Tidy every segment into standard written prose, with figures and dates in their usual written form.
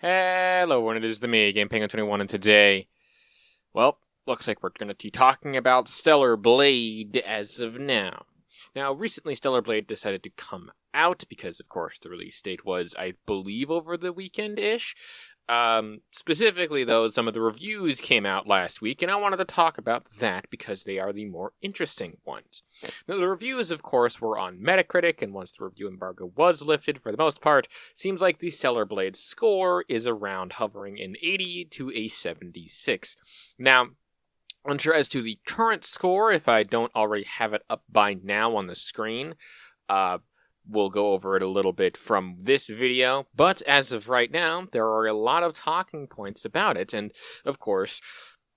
Hello, and it is the me, Game Penguin 21, and today, well, looks like we're going to be talking about Stellar Blade as of now. Now, recently Stellar Blade decided to come out because, of course, the release date was, I believe, over the weekend-ish. Specifically, though, some of the reviews came out last week, and I wanted to talk about that because they are the more interesting ones. Now, the reviews, of course, were on Metacritic, and once the review embargo was lifted, for the most part, seems like the Stellar Blade score is around hovering in 80 to a 76. Now, unsure as to the current score, if I don't already have it up by now on the screen. We'll go over it a little bit from this video, but as of right now, there are a lot of talking points about it, and of course,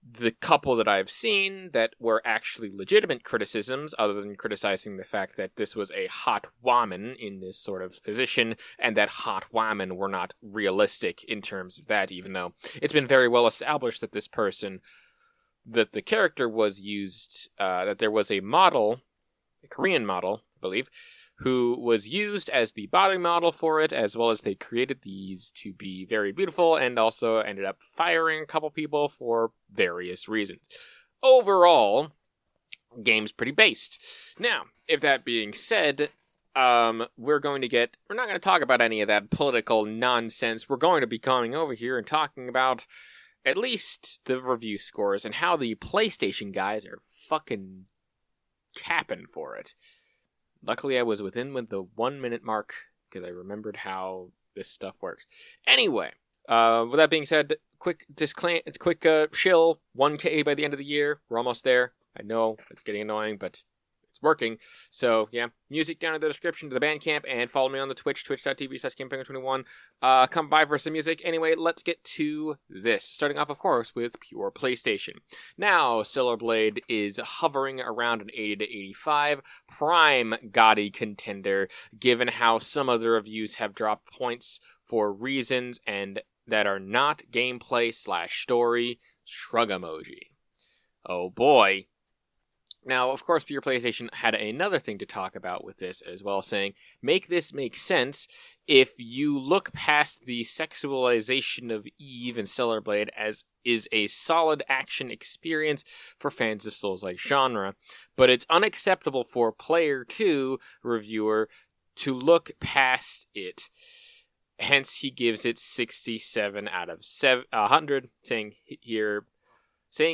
the couple that I've seen that were actually legitimate criticisms, other than criticizing the fact that this was a hot woman in this sort of position, and that hot women were not realistic in terms of that, even though it's been very well established that this person, that the character was used, that there was a model, a Korean model, I believe, who was used as the body model for it, as well as they created these to be very beautiful, and also ended up firing a couple people for various reasons. Overall, game's pretty based. Now, if that being said, we're not going to talk about any of that political nonsense. We're going to be coming over here and talking about at least the review scores and how the PlayStation guys are fucking capping for it. Luckily, I was within the 1 minute mark, because I remembered how this stuff works. Anyway, with that being said, quick shill, 1K by the end of the year. We're almost there. I know, it's getting annoying, but it's working. So, yeah, music down in the description to the Bandcamp, and follow me on the Twitch, twitch.tv/GamePenguin21. Come by for some music. Anyway, let's get to this. Starting off, of course, with pure PlayStation. Now, Stellar Blade is hovering around an 80 to 85. Prime gaudy contender, given how some of the reviews have dropped points for reasons and that are not gameplay/story. Shrug emoji. Oh boy. Now, of course, Pure PlayStation had another thing to talk about with this as well, saying, make this make sense if you look past the sexualization of Eve and Stellar Blade as is a solid action experience for fans of Souls-like genre, but it's unacceptable for Player 2 reviewer to look past it. Hence, he gives it 67 out of 100, saying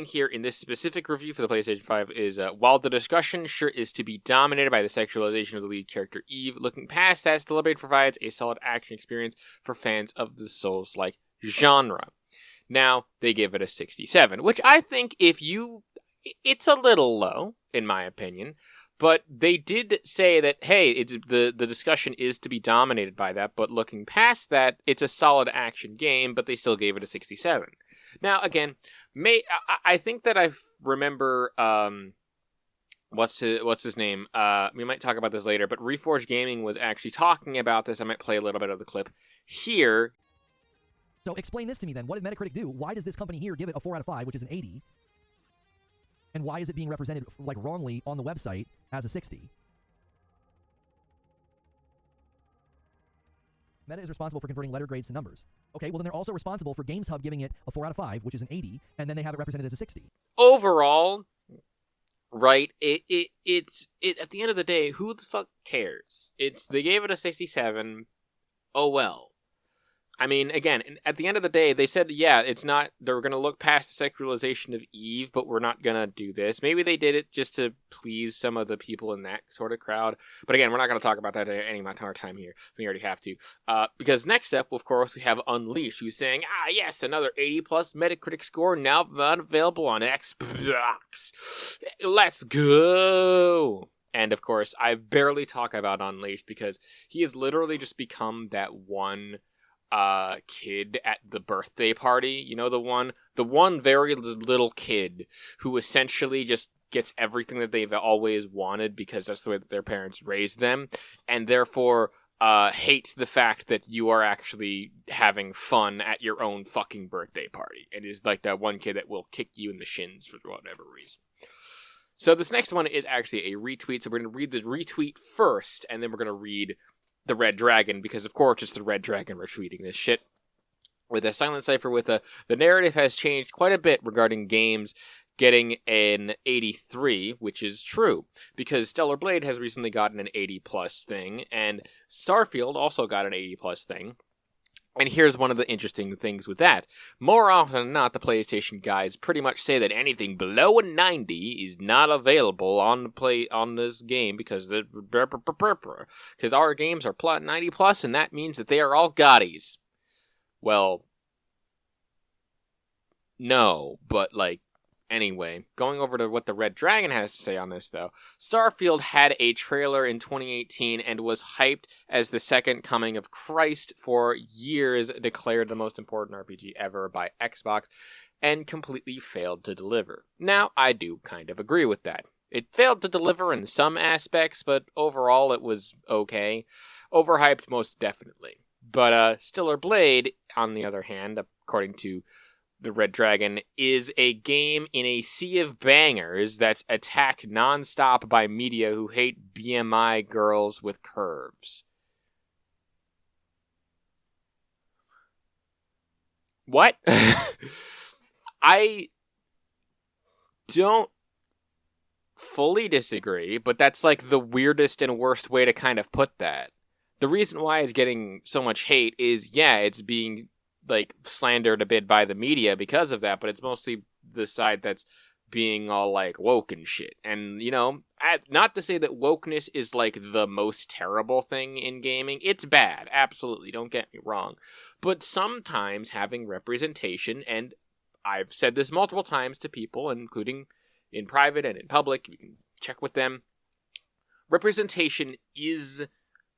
here in this specific review for the PlayStation 5 is, while the discussion sure is to be dominated by the sexualization of the lead character Eve, looking past that, Stellar Blade provides a solid action experience for fans of the Souls-like genre. Now, they give it a 67, which I think it's a little low, in my opinion, but they did say that, hey, the discussion is to be dominated by that, but looking past that, it's a solid action game, but they still gave it a 67. Now, again, I think that I remember, what's his name? We might talk about this later, but Reforged Gaming was actually talking about this. I might play a little bit of the clip here. So explain this to me then. What did Metacritic do? Why does this company here give it a 4 out of 5, which is an 80? And why is it being represented, like, wrongly on the website as a 60? Meta is responsible for converting letter grades to numbers. Okay, well then they're also responsible for GamesHub giving it a 4 out of 5, which is an 80, and then they have it represented as a 60. Overall, right, it's at the end of the day, who the fuck cares? They gave it a 67, oh well. I mean, again, at the end of the day, they said, yeah, they're going to look past the sexualization of Eve, but we're not going to do this. Maybe they did it just to please some of the people in that sort of crowd. But again, we're not going to talk about that any of our time here. We already have to. Because next up, of course, we have Unleashed, who's saying, yes, another 80-plus Metacritic score now available on Xbox. Let's go! And, of course, I barely talk about Unleashed because he has literally just become that one kid at the birthday party, you know, the one very little kid who essentially just gets everything that they've always wanted because that's the way that their parents raised them, and therefore hates the fact that you are actually having fun at your own fucking birthday party. It is like that one kid that will kick you in the shins for whatever reason. So this next one is actually a retweet, so we're going to read the retweet first, and then we're going to read the Red Dragon, because of course it's the Red Dragon retweeting this shit. with a silent cipher the narrative has changed quite a bit regarding games getting an 83, which is true, because Stellar Blade has recently gotten an 80 plus thing, and Starfield also got an 80 plus thing. And here's one of the interesting things with that. More often than not, the PlayStation guys pretty much say that anything below a 90 is not available on this game because our games are 90 plus, and that means that they are all Gotties. Well, no, but anyway, going over to what the Red Dragon has to say on this, though. Starfield had a trailer in 2018 and was hyped as the second coming of Christ for years, declared the most important RPG ever by Xbox, and completely failed to deliver. Now, I do kind of agree with that. It failed to deliver in some aspects, but overall it was okay. Overhyped most definitely. But Stellar Blade, on the other hand, according to the Red Dragon, is a game in a sea of bangers that's attacked nonstop by media who hate BMI girls with curves. What? I don't fully disagree, but that's the weirdest and worst way to kind of put that. The reason why it's getting so much hate is, it's being slandered a bit by the media because of that, but it's mostly the side that's being all woke and shit. And, not to say that wokeness is the most terrible thing in gaming. It's bad, absolutely, don't get me wrong. But sometimes having representation, and I've said this multiple times to people, including in private and in public, you can check with them, representation is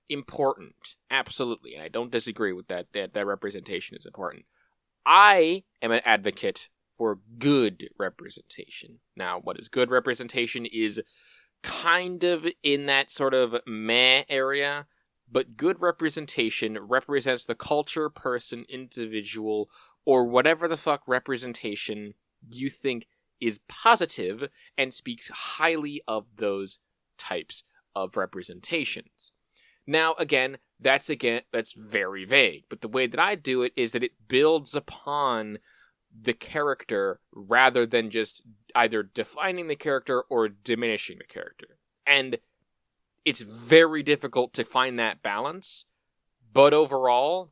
important, absolutely, and I don't disagree with that representation is important. I am an advocate for good representation. Now, what is good representation is kind of in that sort of meh area, but good representation represents the culture, person, individual, or whatever the fuck representation you think is positive and speaks highly of those types of representations. Now, again, that's very vague, but the way that I do it is that it builds upon the character rather than just either defining the character or diminishing the character. And it's very difficult to find that balance, but overall,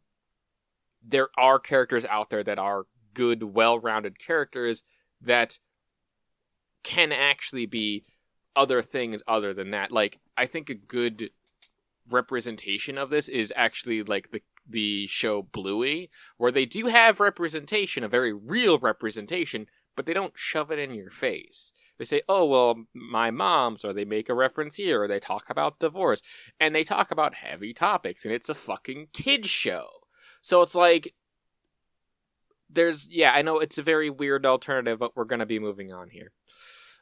there are characters out there that are good, well-rounded characters that can actually be other things other than that. I think a good representation of this is actually the show Bluey, where they do have representation, a very real representation, but they don't shove it in your face. They say, oh, well, my mom's, or they make a reference here, or they talk about divorce, and they talk about heavy topics, and it's a fucking kid's show. So it's I know it's a very weird alternative, but we're going to be moving on here.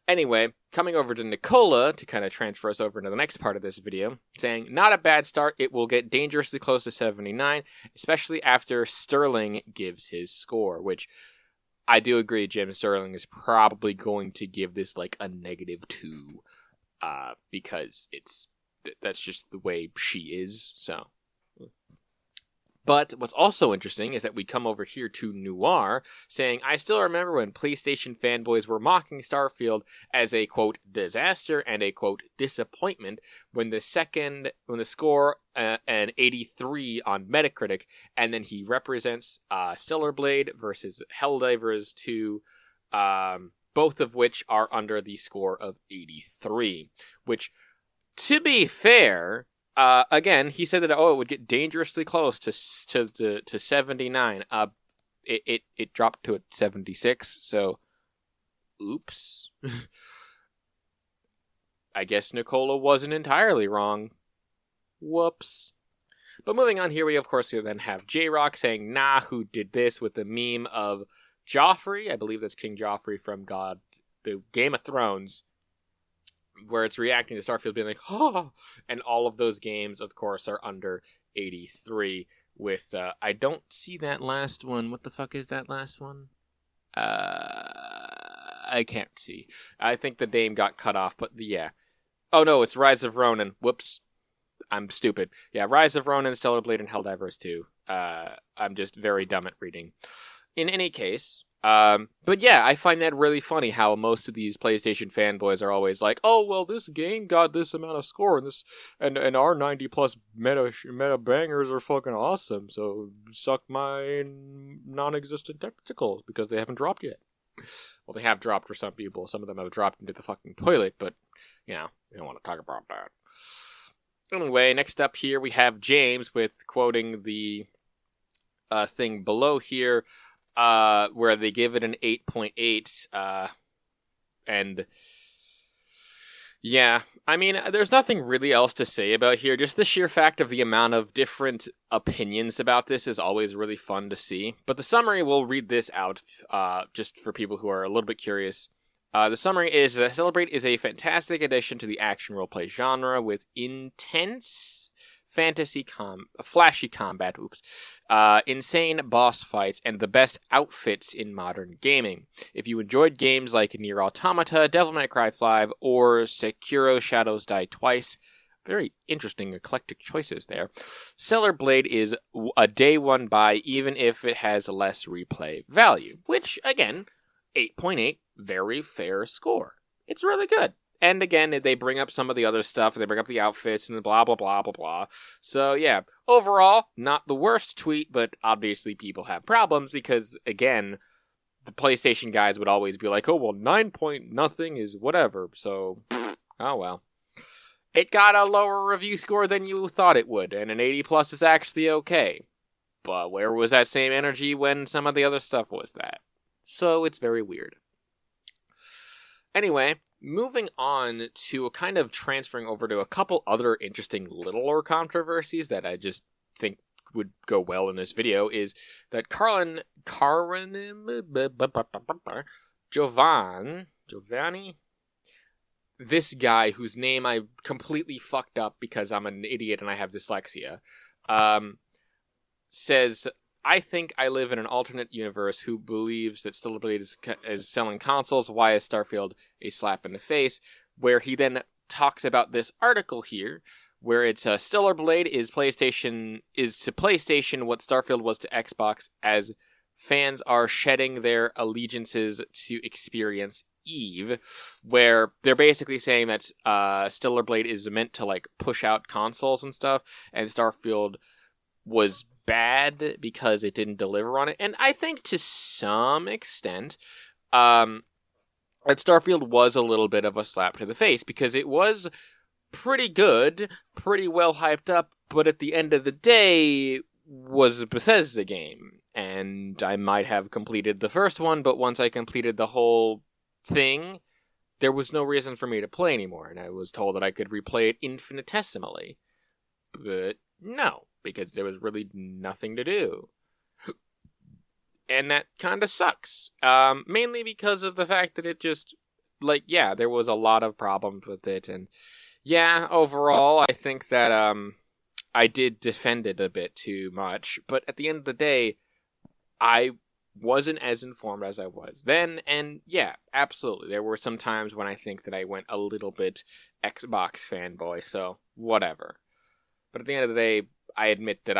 Anyway, coming over to Nicola to kind of transfer us over into the next part of this video, saying, not a bad start, it will get dangerously close to 79, especially after Sterling gives his score, which I do agree Jim Sterling is probably going to give this a -2, because that's just the way she is, so. But what's also interesting is that we come over here to Noir, saying, I still remember when PlayStation fanboys were mocking Starfield as a, quote, disaster and a, quote, disappointment when the score an 83 on Metacritic, and then he represents Stellar Blade versus Helldivers 2, both of which are under the score of 83, which, to be fair, again, he said that it would get dangerously close to 79. It dropped to 76. So, oops. I guess Nicola wasn't entirely wrong. Whoops. But moving on here, we of course then have J-Rock saying, "Nah, who did this?" with the meme of Joffrey. I believe that's King Joffrey from the Game of Thrones, where it's reacting to Starfield being oh, and all of those games, of course, are under 83 with, I don't see that last one. What the fuck is that last one? I can't see. I think the name got cut off, but yeah. Oh no, it's Rise of Ronin. Whoops. I'm stupid. Yeah, Rise of Ronin, Stellar Blade, and Helldivers 2. I'm just very dumb at reading. In any case, but yeah, I find that really funny how most of these PlayStation fanboys are always like, "Oh well, this game got this amount of score, and and our 90+ meta bangers are fucking awesome. So suck my non-existent testicles because they haven't dropped yet." Well, they have dropped for some people. Some of them have dropped into the fucking toilet, but we don't want to talk about that. Anyway, next up here we have James with quoting the thing below here, where they give it an 8.8, and yeah, I mean, there's nothing really else to say about here. Just the sheer fact of the amount of different opinions about this is always really fun to see. But the summary, we'll read this out, just for people who are a little bit curious. The summary is that Celebrate is a fantastic addition to the action roleplay genre with intense flashy combat, insane boss fights, and the best outfits in modern gaming. If you enjoyed games like Nier Automata, Devil May Cry 5, or Sekiro Shadows Die Twice, very interesting eclectic choices there, Stellar Blade is a day one buy, even if it has less replay value, which, again, 8.8, very fair score. It's really good. And again, they bring up some of the other stuff, they bring up the outfits, and blah, blah, blah, blah, blah. So, yeah, overall, not the worst tweet, but obviously people have problems because, again, the PlayStation guys would always be like, oh, well, 9 point nothing is whatever, so, oh well. It got a lower review score than you thought it would, and an 80+ is actually okay. But where was that same energy when some of the other stuff was that? So, it's very weird. Anyway, moving on to kind of transferring over to a couple other interesting littler controversies that I just think would go well in this video is that Giovanni, this guy whose name I completely fucked up because I'm an idiot and I have dyslexia, says, I think I live in an alternate universe who believes that Stellar Blade is selling consoles. Why is Starfield a slap in the face? Where he then talks about this article here, where it's Stellar Blade is to PlayStation what Starfield was to Xbox, as fans are shedding their allegiances to experience Eve, where they're basically saying that Stellar Blade is meant to like push out consoles and stuff, and Starfield was bad because it didn't deliver on it. And I think to some extent, that Starfield was a little bit of a slap to the face because it was pretty good, pretty well hyped up, but at the end of the day was a Bethesda game. And I might have completed the first one, but once I completed the whole thing, there was no reason for me to play anymore, and I was told that I could replay it infinitesimally. But no, because there was really nothing to do. And that kind of sucks. Mainly because of the fact that it just, there was a lot of problems with it. And yeah, overall, I think that I did defend it a bit too much. But at the end of the day, I wasn't as informed as I was then. And yeah, absolutely. There were some times when I think that I went a little bit Xbox fanboy. So whatever. But at the end of the day, I admit that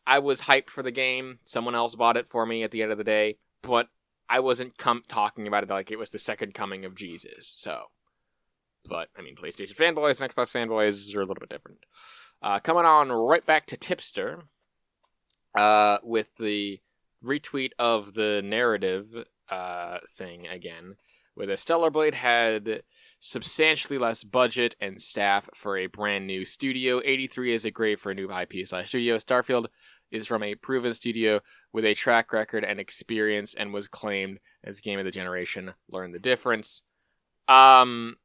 I was hyped for the game. Someone else bought it for me at the end of the day, but I wasn't talking about it like it was the second coming of Jesus. So, but I mean, PlayStation fanboys and Xbox fanboys are a little bit different. Coming on right back to Tipster, with the retweet of the narrative thing again, where the Stellar Blade had substantially less budget and staff for a brand new studio. 83 is a grade for a new IP/studio. Starfield is from a proven studio with a track record and experience and was claimed as game of the generation. Learn the difference. No,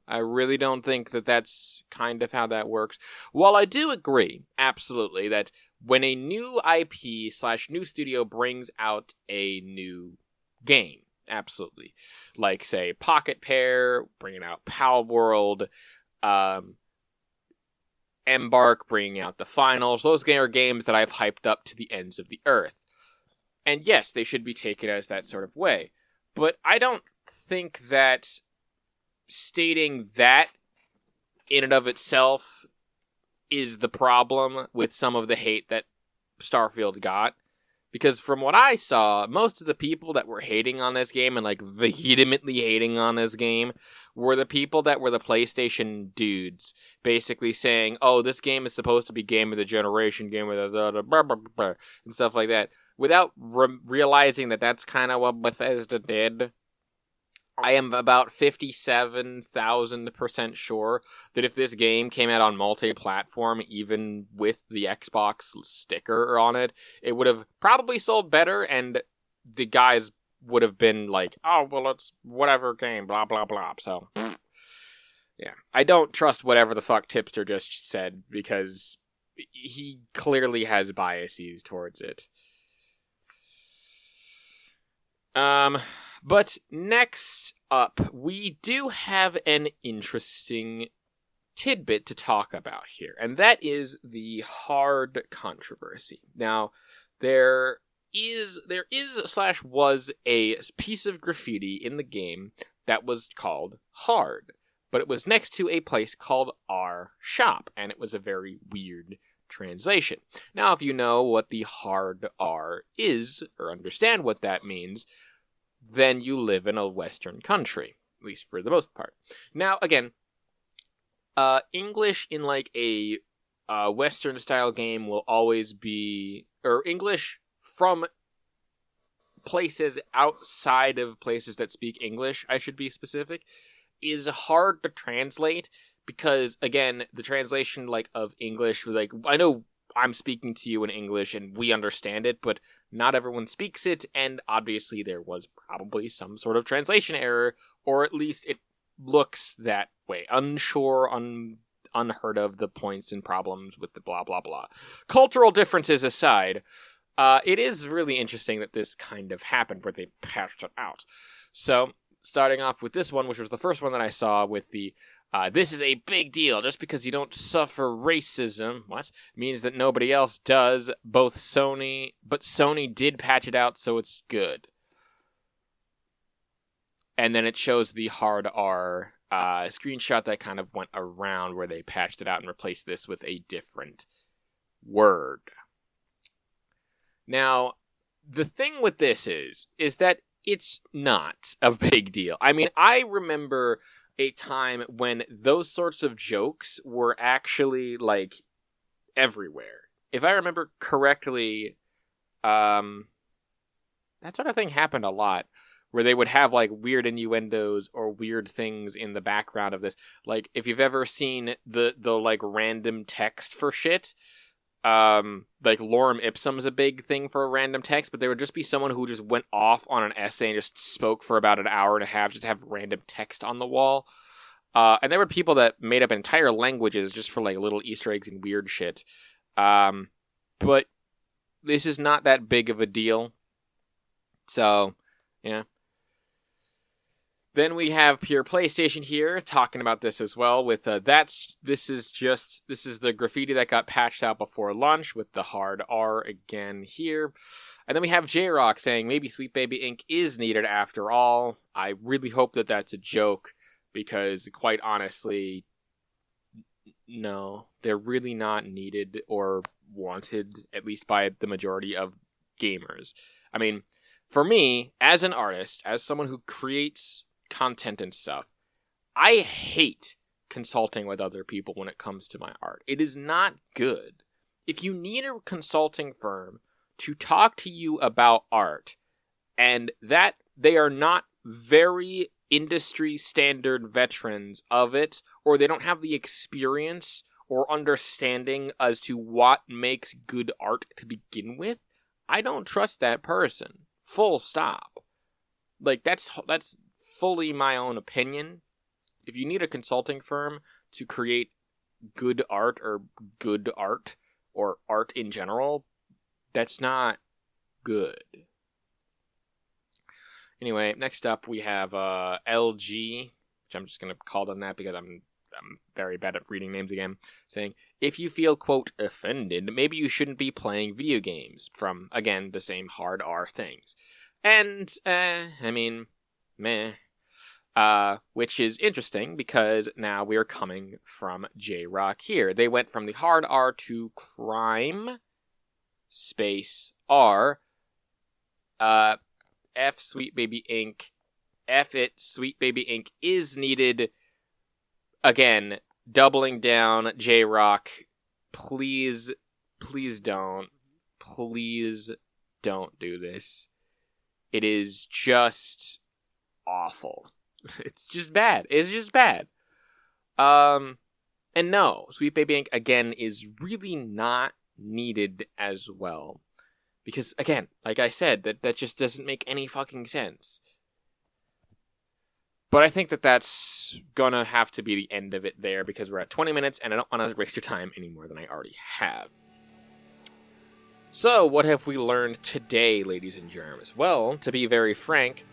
I really don't think that that's kind of how that works. While I do agree, absolutely, that when a new IP/new studio brings out a new game, absolutely. Like, say, Pocket Pair, bringing out Pal World, Embark, bringing out the finals. Those are games that I've hyped up to the ends of the earth. And yes, they should be taken as that sort of way. But I don't think that stating that in and of itself is the problem with some of the hate that Starfield got. Because from what I saw, most of the people that were hating on this game and like vehemently hating on this game were the people that were the PlayStation dudes, basically saying, "Oh, this game is supposed to be game of the generation, game of the blah, blah, blah," and stuff like that, without realizing that that's kind of what Bethesda did. I am about 57,000% sure that if this game came out on multi-platform, even with the Xbox sticker on it, it would have probably sold better, and the guys would have been like, "Oh, well, it's whatever game, blah, blah, blah." So, yeah. I don't trust whatever the fuck Tipster just said, because he clearly has biases towards it. But next up, we do have an interesting tidbit to talk about here, and that is the hard controversy. Now, there was a piece of graffiti in the game that was called hard, but it was next to a place called R Shop, and it was a very weird translation. Now, if you know what the hard R is, or understand what that means, then you live in a Western country, at least for the most part. Now, again, English in like a Western-style game will always be, or English from places outside of places that speak English, I should be specific, is hard to translate because, again, the translation like of English, like, I know I'm speaking to you in English and we understand it, but not everyone speaks it, and obviously there was probably some sort of translation error, or at least it looks that way. Unsure, unheard of the points and problems with the blah blah blah. Cultural differences aside, it is really interesting that this kind of happened where they patched it out. So, starting off with this one, which was the first one that I saw with the this is a big deal. Just because you don't suffer racism, means that nobody else does. But Sony did patch it out, so it's good. And then it shows the hard R screenshot that kind of went around where they patched it out and replaced this with a different word. Now, the thing with this is that it's not a big deal. I mean, I remember a time when those sorts of jokes were actually, like, everywhere. If I remember correctly, that sort of thing happened a lot, where they would have, like, weird innuendos or weird things in the background of this. Like, if you've ever seen the like, random text for shit, like, lorem ipsum's a big thing for random text, but there would just be someone who just went off on an essay and just spoke for about an hour and a half just to have random text on the wall. And there were people that made up entire languages just for, like, little Easter eggs and weird shit. But this is not that big of a deal. So, yeah. Then we have Pure PlayStation here talking about this as well with this is the graffiti that got patched out before launch with the hard R again here. And then we have J-Rock saying maybe Sweet Baby Inc. is needed after all. I really hope that that's a joke because quite honestly, no, they're really not needed or wanted, at least by the majority of gamers. I mean, for me, as an artist, as someone who creates content and stuff, I hate consulting with other people when it comes to my art. It is not good. If you need a consulting firm to talk to you about art, and that they are not very industry standard veterans of it, or they don't have the experience or understanding as to what makes good art to begin with, I don't trust that person. Full stop. Like, that's fully my own opinion. If you need a consulting firm to create good art or art in general, that's not good. Anyway, next up we have LG, which I'm just going to call them that because I'm very bad at reading names again, saying, if you feel, quote, offended, maybe you shouldn't be playing video games, from, again, the same hard R things. And, I mean, meh. which is interesting because now we are coming from J-Rock here. They went from the hard R to crime space R, F Sweet Baby Inc. F it, Sweet Baby Inc. is needed. Again, doubling down, J-Rock. Please don't. Please don't do this. It is just awful. It's just bad. It's just bad. And no, Sweet Baby Inc. again is really not needed as well. Because, again, like I said, that just doesn't make any fucking sense. But I think that's gonna have to be the end of it there, because we're at 20 minutes, and I don't want to waste your time any more than I already have. So, what have we learned today, ladies and germs? Well, to be very frank,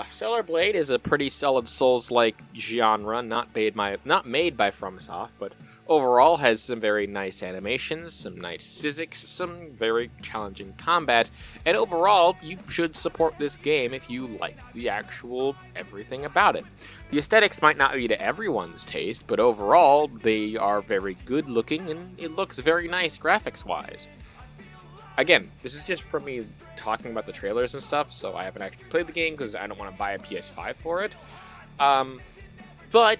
Stellar Blade is a pretty solid Souls-like genre, not made by FromSoft, but overall has some very nice animations, some nice physics, some very challenging combat, and overall, you should support this game if you like the actual everything about it. The aesthetics might not be to everyone's taste, but overall, they are very good looking, and it looks very nice graphics-wise. Again, this is just from me talking about the trailers and stuff, so I haven't actually played the game because I don't want to buy a PS5 for it. But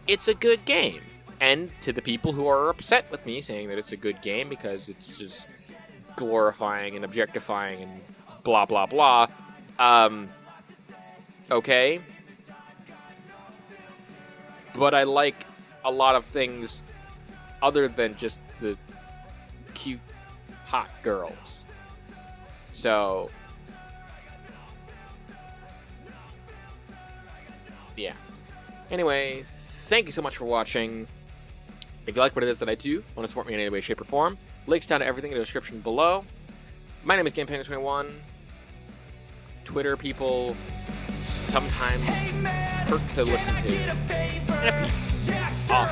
it's a good game. And to the people who are upset with me saying that it's a good game because it's just glorifying and objectifying and blah, blah, blah, okay. But I like a lot of things other than just the cute hot girls. So, yeah. Anyway, thank you so much for watching. If you like what it is that I do, want to support me in any way, shape, or form, links down to everything in the description below. My name is GamePango21. Twitter people sometimes hurt to listen to. And a peace. Off.